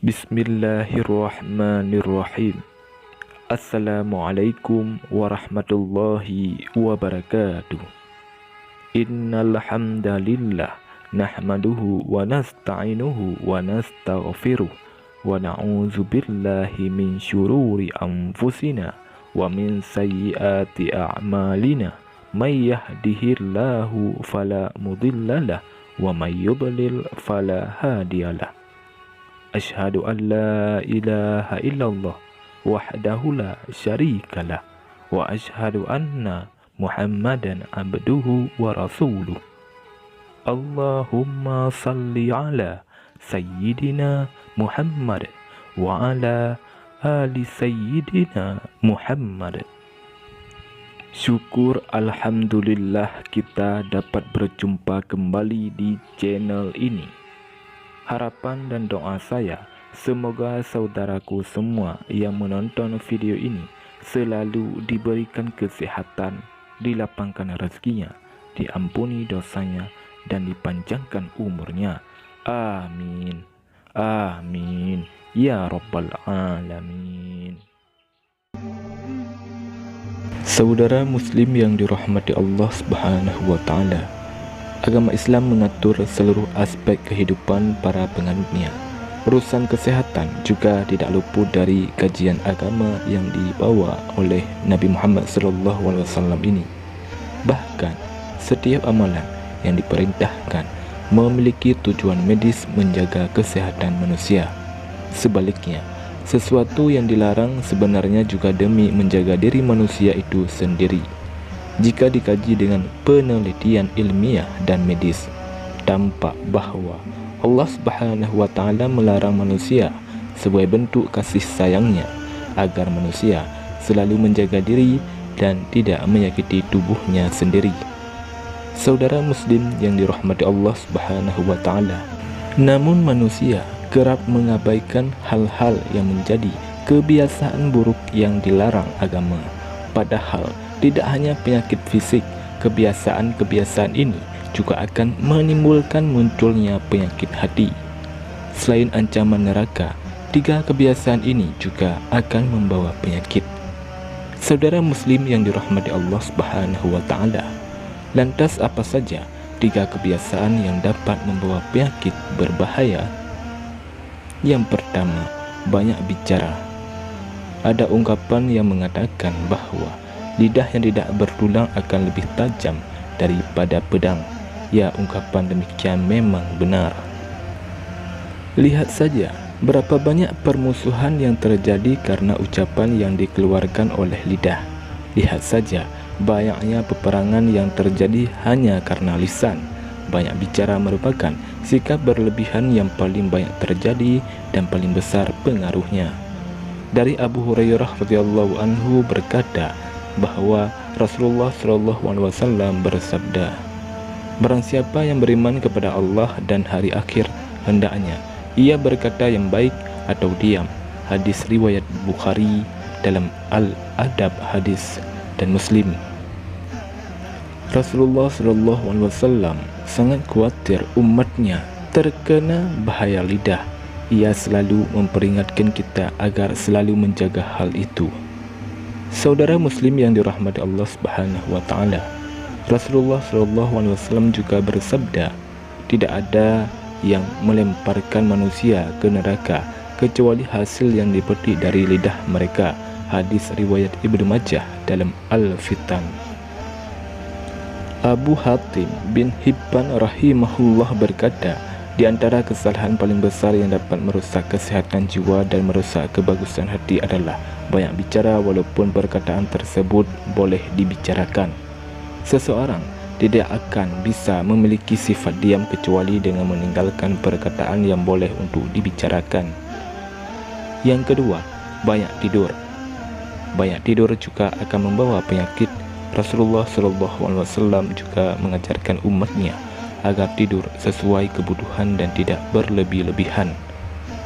Bismillahirrahmanirrahim. Assalamualaikum warahmatullahi wabarakatuh. Innal hamdalillah nahmaduhu wa nasta'inuhu wa nastaghfiruh wa na'udzu billahi min syururi anfusina wa min sayyiati a'malina. May yahdihillahu fala mudhillalah wa may yudlil fala hadiyalah. Asyhadu an la ilaha illallah wahdahu la syarikalah wa asyhadu anna Muhammadan abduhu wa rasuluh. Allahumma salli ala sayyidina Muhammad wa ala ali sayyidina Muhammad. Syukur alhamdulillah kita dapat berjumpa kembali di channel ini. Harapan dan doa saya, semoga saudaraku semua yang menonton video ini selalu diberikan kesehatan, dilapangkan rezekinya, diampuni dosanya, dan dipanjangkan umurnya. Amin. Amin. Ya Rabbal Alamin. Saudara muslim yang dirahmati Allah Subhanahu wa Ta'ala, agama Islam mengatur seluruh aspek kehidupan para penganutnya. Urusan kesehatan juga tidak luput dari kajian agama yang dibawa oleh Nabi Muhammad SAW ini. Bahkan, setiap amalan yang diperintahkan memiliki tujuan medis menjaga kesehatan manusia. Sebaliknya, sesuatu yang dilarang sebenarnya juga demi menjaga diri manusia itu sendiri. Jika dikaji dengan penelitian ilmiah dan medis, tampak bahwa Allah Subhanahu wa Ta'ala melarang manusia sebagai bentuk kasih sayangnya agar manusia selalu menjaga diri dan tidak menyakiti tubuhnya sendiri. Saudara muslim yang dirahmati Allah Subhanahu wa Ta'ala, namun manusia kerap mengabaikan hal-hal yang menjadi kebiasaan buruk yang dilarang agama. Padahal tidak hanya penyakit fisik, kebiasaan-kebiasaan ini juga akan menimbulkan munculnya penyakit hati. Selain ancaman neraka, 3 kebiasaan ini juga akan membawa penyakit. Saudara muslim yang dirahmati Allah Subhanahu wa Ta'ala, lantas apa saja 3 kebiasaan yang dapat membawa penyakit berbahaya? Yang pertama, banyak bicara. Ada ungkapan yang mengatakan bahwa lidah yang tidak bertulang akan lebih tajam daripada pedang. Ya, ungkapan demikian memang benar. Lihat saja berapa banyak permusuhan yang terjadi karena ucapan yang dikeluarkan oleh lidah. Lihat saja banyaknya peperangan yang terjadi hanya karena lisan. Banyak bicara merupakan sikap berlebihan yang paling banyak terjadi dan paling besar pengaruhnya. Dari Abu Hurairah radhiyallahu anhu berkata bahwa Rasulullah SAW bersabda, barang siapa yang beriman kepada Allah dan hari akhir, hendaknya ia berkata yang baik atau diam. Hadis riwayat Bukhari dalam Al-Adab hadis dan Muslim. Rasulullah SAW sangat khawatir umatnya terkena bahaya lidah. Ia selalu memperingatkan kita agar selalu menjaga hal itu. Saudara muslim yang dirahmati Allah Subhanahu wa Ta'ala, Rasulullah SAW juga bersabda, tidak ada yang melemparkan manusia ke neraka kecuali hasil yang dipetik dari lidah mereka. Hadis riwayat Ibnu Majah dalam Al-Fitan. Abu Hatim bin Hibban rahimahullah berkata, di antara kesalahan paling besar yang dapat merusak kesehatan jiwa dan merusak kebagusan hati adalah banyak bicara walaupun perkataan tersebut boleh dibicarakan. Seseorang tidak akan bisa memiliki sifat diam kecuali dengan meninggalkan perkataan yang boleh untuk dibicarakan. Yang kedua, banyak tidur. Banyak tidur juga akan membawa penyakit. Rasulullah SAW juga mengajarkan umatnya agar tidur sesuai kebutuhan dan tidak berlebih-lebihan.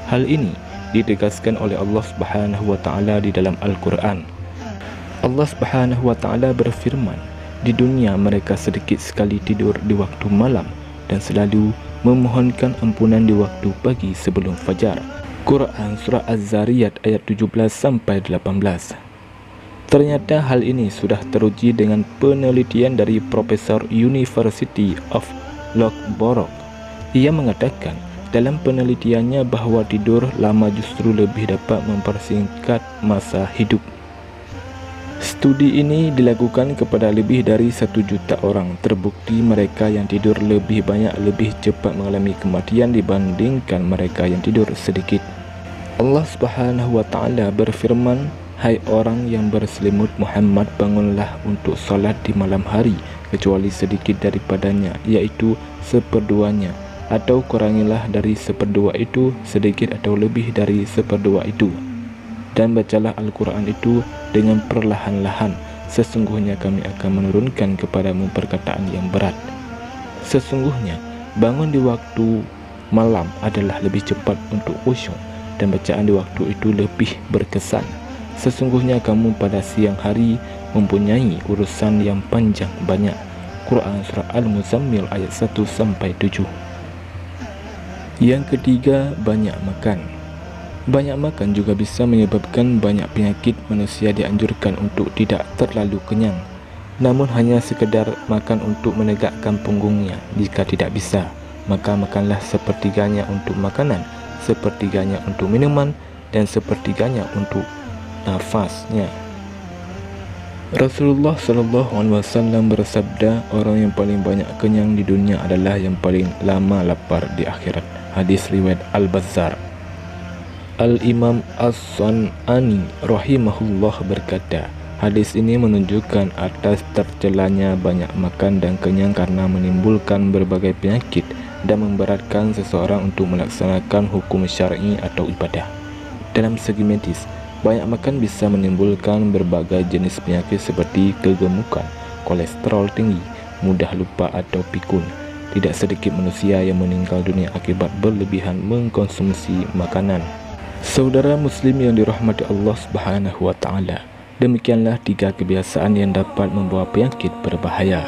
Hal ini ditegaskan oleh Allah Subhanahu wa Ta'ala di dalam Al-Quran. Allah Subhanahu wa Ta'ala berfirman, di dunia mereka sedikit sekali tidur di waktu malam dan selalu memohonkan ampunan di waktu pagi sebelum fajar. Quran Surah Az-Zariyat ayat 17-18. Ternyata hal ini sudah teruji dengan penelitian dari Profesor University of Loughborough. Ia mengatakan dalam penelitiannya bahawa tidur lama justru lebih dapat mempersingkat masa hidup. Studi ini dilakukan kepada lebih dari 1 juta orang. Terbukti mereka yang tidur lebih banyak lebih cepat mengalami kematian dibandingkan mereka yang tidur sedikit. Allah Subhanahu wa Ta'ala berfirman, "Hai orang yang berselimut Muhammad, bangunlah untuk salat di malam hari kecuali sedikit daripadanya, iaitu seperduanya, atau kurangilah dari seperdua itu sedikit atau lebih dari seperdua itu. Dan bacalah Al-Quran itu dengan perlahan-lahan. Sesungguhnya kami akan menurunkan kepadamu perkataan yang berat. Sesungguhnya bangun di waktu malam adalah lebih cepat untuk khusyuk, dan bacaan di waktu itu lebih berkesan. Sesungguhnya kamu pada siang hari mempunyai urusan yang panjang banyak." Quran Surah Al-Muzammil ayat 1-7. Yang ketiga, banyak makan. Banyak makan juga bisa menyebabkan banyak penyakit. Manusia dianjurkan untuk tidak terlalu kenyang, namun hanya sekedar makan untuk menegakkan punggungnya. Jika tidak bisa, maka makanlah sepertiganya untuk makanan, sepertiganya untuk minuman, dan sepertiganya untuk nafasnya. Rasulullah SAW bersabda, "Orang yang paling banyak kenyang di dunia adalah yang paling lama lapar di akhirat." Hadis riwayat Al-Bazzar. Al-Imam As-San'ani rahimahullah berkata, hadis ini menunjukkan atas tercelanya banyak makan dan kenyang karena menimbulkan berbagai penyakit dan memberatkan seseorang untuk melaksanakan hukum syar'i atau ibadah. Dalam segi medis, banyak makan bisa menimbulkan berbagai jenis penyakit seperti kegemukan, kolesterol tinggi, mudah lupa atau pikun. Tidak sedikit manusia yang meninggal dunia akibat berlebihan mengkonsumsi makanan. Saudara muslim yang dirahmati Allah Subhanahu wa Ta'ala, demikianlah 3 kebiasaan yang dapat membawa penyakit berbahaya.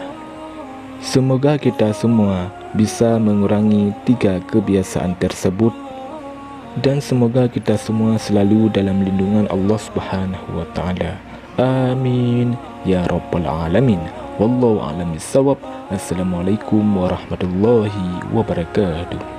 Semoga kita semua bisa mengurangi 3 kebiasaan tersebut, dan semoga kita semua selalu dalam lindungan Allah Subhanahu wa Ta'ala. Amin ya rabbal alamin. Wallahu a'lam bissawab. Assalamualaikum warahmatullahi wabarakatuh.